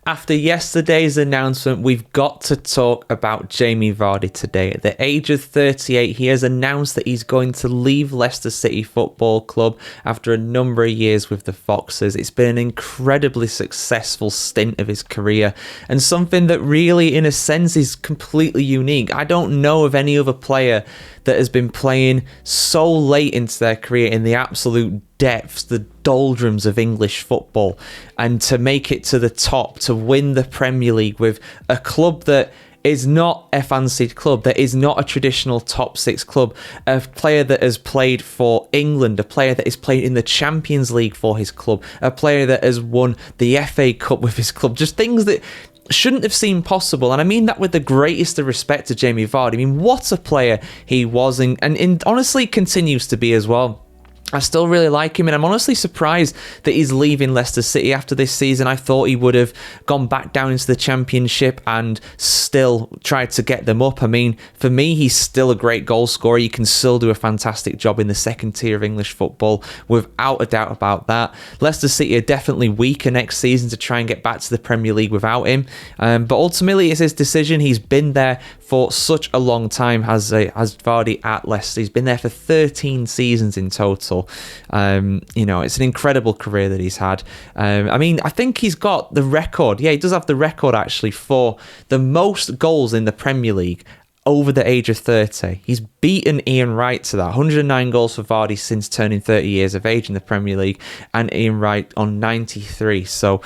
After yesterday's announcement, we've got to talk about Jamie Vardy today. At the age of 38, he has announced that he's going to leave Leicester City Football Club after a number of years with the Foxes. It's been an incredibly successful stint of his career and something that really, in a sense, is completely unique. I don't know of any other player that has been playing so late into their career in the absolute depths, the doldrums of English football, and to make it to the top, to win the Premier League with a club that is not a fancied club, that is not a traditional top six club, a player that has played for England, a player that is played in the Champions League for his club, a player that has won the FA Cup with his club, just things that shouldn't have seemed possible. And I mean that with the greatest of respect to Jamie Vardy. I mean, what a player he was, and honestly continues to be as well. I still really like him, and I'm honestly surprised that he's leaving Leicester City after this season. I thought he would have gone back down into the Championship and still tried to get them up. I mean, for me, he's still a great goal scorer. You can still do a fantastic job in the second tier of English football, without a doubt about that. Leicester City are definitely weaker next season to try and get back to the Premier League without him. But ultimately, it's his decision. He's been there for such a long time, has Vardy at Leicester. He's been there for 13 seasons in total. It's an incredible career that he's had. I think he's got the record. Yeah, he does have the record actually for the most goals in the Premier League over the age of 30. He's beaten Ian Wright to that. 109 goals for Vardy since turning 30 years of age in the Premier League, and Ian Wright on 93. So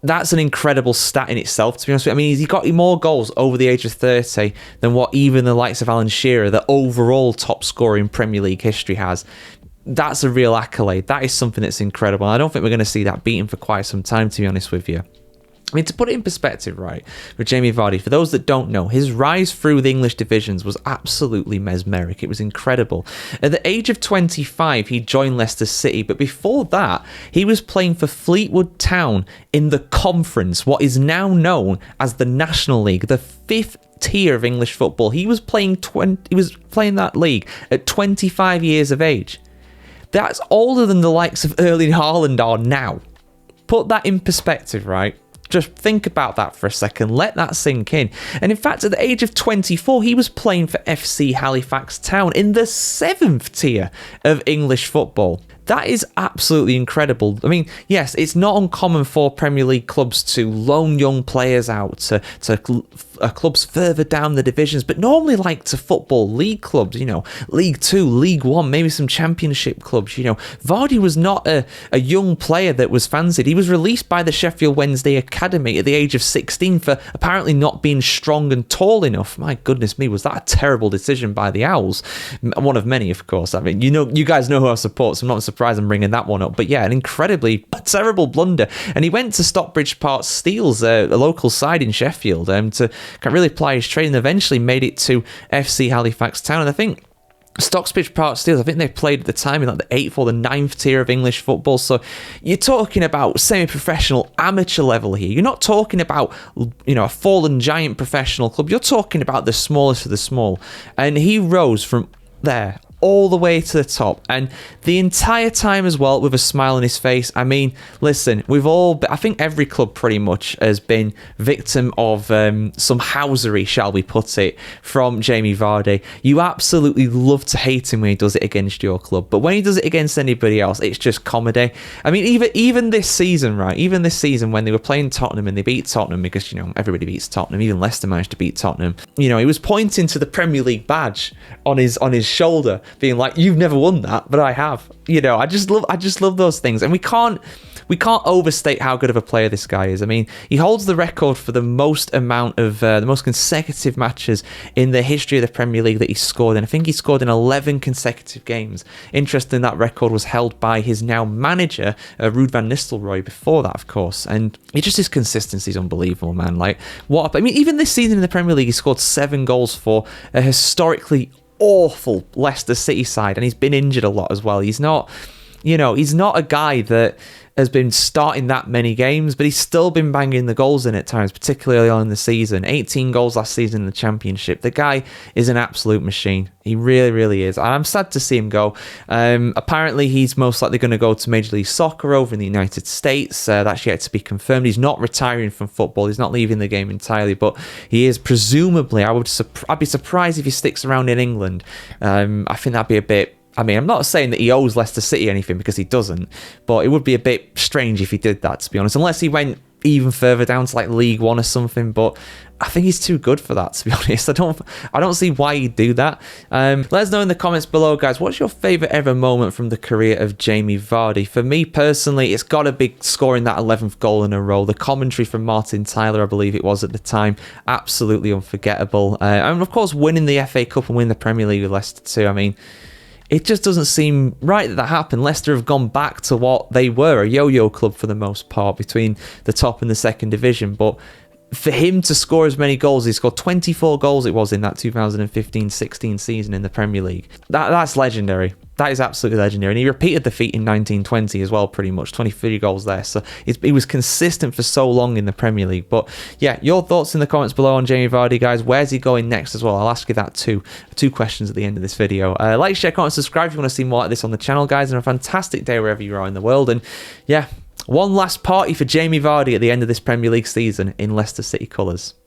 that's an incredible stat in itself, to be honest with you. I mean, he got more goals over the age of 30 than what even the likes of Alan Shearer, the overall top scorer in Premier League history, has. That's a real accolade. That is something that's incredible. I don't think we're going to see that beaten for quite some time, to be honest with you. I mean, to put it in perspective, right, with Jamie Vardy, for those that don't know, his rise through the English divisions was absolutely mesmeric. It was incredible. At the age of 25, he joined Leicester City, but before that, he was playing for Fleetwood Town in the Conference, what is now known as the National League, the fifth tier of English football. He was playing that league at 25 years of age. That's older than the likes of Erling Haaland are now. Put that in perspective, right? Just think about that for a second. Let that sink in. And in fact, at the age of 24, he was playing for FC Halifax Town in the 7th tier of English football. That is absolutely incredible. I mean, yes, it's not uncommon for Premier League clubs to loan young players out to clubs further down the divisions, but normally like to Football League clubs, League 2, League 1, maybe some Championship clubs, Vardy was not a young player that was fancied. He was released by the Sheffield Wednesday Academy at the age of 16 for apparently not being strong and tall enough. My goodness me, was that a terrible decision by the Owls? One of many, of course. I mean, you guys know who I support, so I'm not surprised I'm bringing that one up. But yeah, an incredibly terrible blunder. And he went to Stockbridge Park Steels, a local side in Sheffield, to really apply his trade, and eventually made it to FC Halifax Town. And I think Stockbridge Park Steels, I think they played at the time in like the 8th or the 9th tier of English football. So you're talking about semi-professional amateur level here. You're not talking about, a fallen giant professional club. You're talking about the smallest of the small. And he rose from there all the way to the top, and the entire time as well with a smile on his face. I mean, listen, I think every club pretty much has been victim of some housery, shall we put it, from Jamie Vardy. You absolutely love to hate him when he does it against your club, but when he does it against anybody else, it's just comedy. I mean, even this season, right? Even this season when they were playing Tottenham and they beat Tottenham, because, everybody beats Tottenham, even Leicester managed to beat Tottenham. He was pointing to the Premier League badge on his shoulder, being like, "You've never won that, but I have." I just love those things, and we can't overstate how good of a player this guy is. I mean, he holds the record for the most amount of the most consecutive matches in the history of the Premier League that he scored, and I think he scored in 11 consecutive games. Interesting, that record was held by his now manager, Ruud van Nistelrooy, before that, of course. And his consistency is unbelievable, man. Even this season in the Premier League, he scored 7 goals for a historically awful Leicester City side, and he's been injured a lot as well. He's not a guy that has been starting that many games, but he's still been banging the goals in at times, particularly early in the season. 18 goals last season in the Championship. The guy is an absolute machine. He really, really is. And I'm sad to see him go. Apparently, he's most likely going to go to Major League Soccer over in the United States. That's yet to be confirmed. He's not retiring from football. He's not leaving the game entirely, but he is presumably, I'd be surprised if he sticks around in England. I think that'd be a bit... I mean, I'm not saying that he owes Leicester City anything, because he doesn't, but it would be a bit strange if he did that, to be honest, unless he went even further down to like League One or something. But I think he's too good for that, to be honest. I don't see why he'd do that. Let us know in the comments below, guys, what's your favourite ever moment from the career of Jamie Vardy? For me personally, it's got to be scoring that 11th goal in a row. The commentary from Martin Tyler, I believe it was at the time, absolutely unforgettable. And of course, winning the FA Cup and winning the Premier League with Leicester too. I mean, it just doesn't seem right that happened. Leicester have gone back to what they were, a yo-yo club for the most part, between the top and the second division. But for him to score as many goals, he scored 24 goals it was in that 2015-16 season in the Premier League. That's legendary. That is absolutely legendary. And he repeated the feat in 1920 as well, pretty much. 23 goals there. So he was consistent for so long in the Premier League. But yeah, your thoughts in the comments below on Jamie Vardy, guys. Where's he going next as well? I'll ask you that too. Two questions at the end of this video. Like, share, comment, subscribe if you want to see more like this on the channel, guys. And a fantastic day wherever you are in the world. And yeah, one last party for Jamie Vardy at the end of this Premier League season in Leicester City colours.